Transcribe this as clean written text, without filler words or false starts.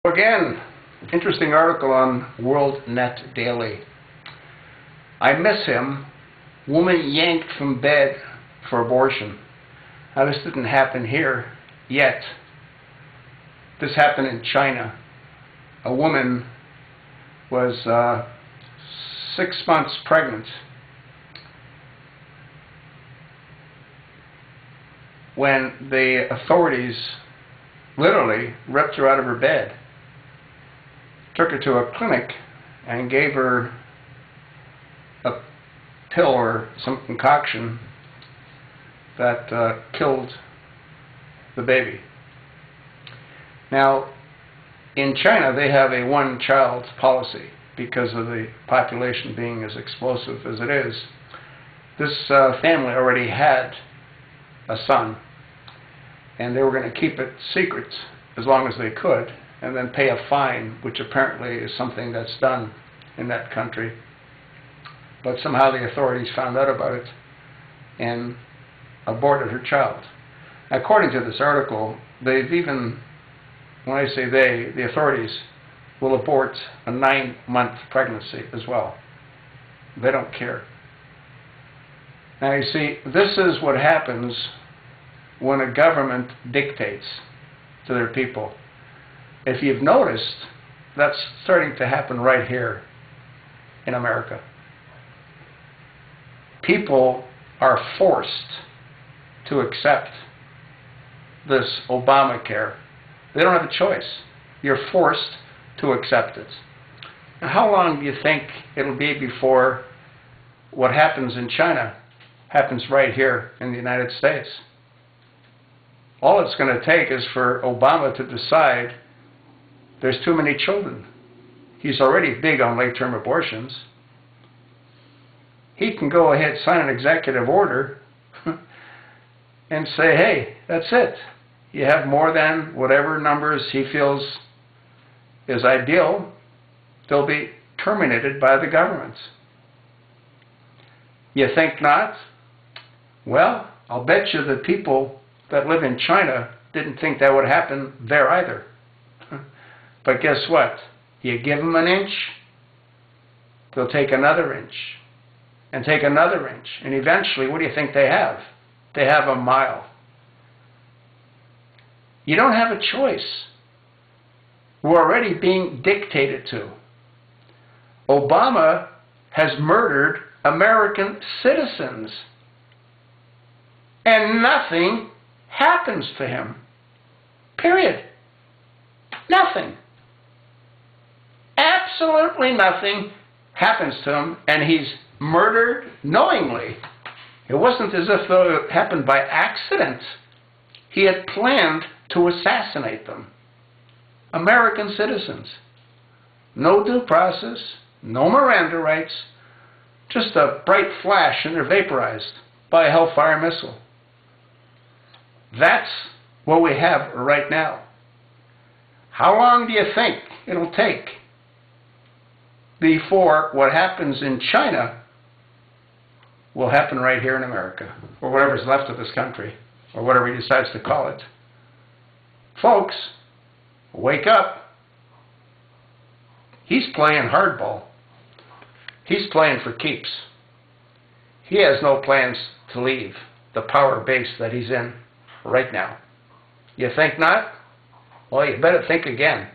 Again, interesting article on WorldNet Daily. I miss him. Woman yanked from bed for abortion. Now, this didn't happen here yet. This happened in China. A woman was 6 months pregnant when the authorities literally ripped her out of her bed, took her to a clinic and gave her a pill or some concoction that killed the baby. Now, in China, they have a one-child policy because of the population being as explosive as it is. This family already had a son, and they were going to keep it secret as long as they could, and then pay a fine, which apparently is something that's done in that country. But somehow the authorities found out about it and aborted her child. According to this article, they've even, when I say they, the authorities will abort a 9-month pregnancy as well. They don't care. Now you see, this is what happens when a government dictates to their people. If you've noticed, that's starting to happen right here in America. People are forced to accept this Obamacare. They don't have a choice. You're forced to accept it. Now, how long do you think it'll be before what happens in China happens right here in the United States? All it's going to take is for Obama to decide there's too many children. He's already big on late-term abortions. He can go ahead, sign an executive order, and say, hey, that's it. You have more than whatever numbers he feels is ideal, they'll be terminated by the government. You think not? Well, I'll bet you the people that live in China didn't think that would happen there either. But guess what? You give them an inch, they'll take another inch, and take another inch. And eventually, what do you think they have? They have a mile. You don't have a choice. We're already being dictated to. Obama has murdered American citizens, and nothing happens to him. Period. Nothing. Absolutely nothing happens to him, and he's murdered knowingly. It wasn't as if it happened by accident. He had planned to assassinate them. American citizens. No due process, no Miranda rights, just a bright flash and they're vaporized by a Hellfire missile. That's what we have right now. How long do you think it'll take before what happens in China will happen right here in America, or whatever's left of this country, or whatever he decides to call it? Folks, wake up. He's playing hardball. He's playing for keeps. He has no plans to leave the power base that he's in right now. You think not? Well, you better think again.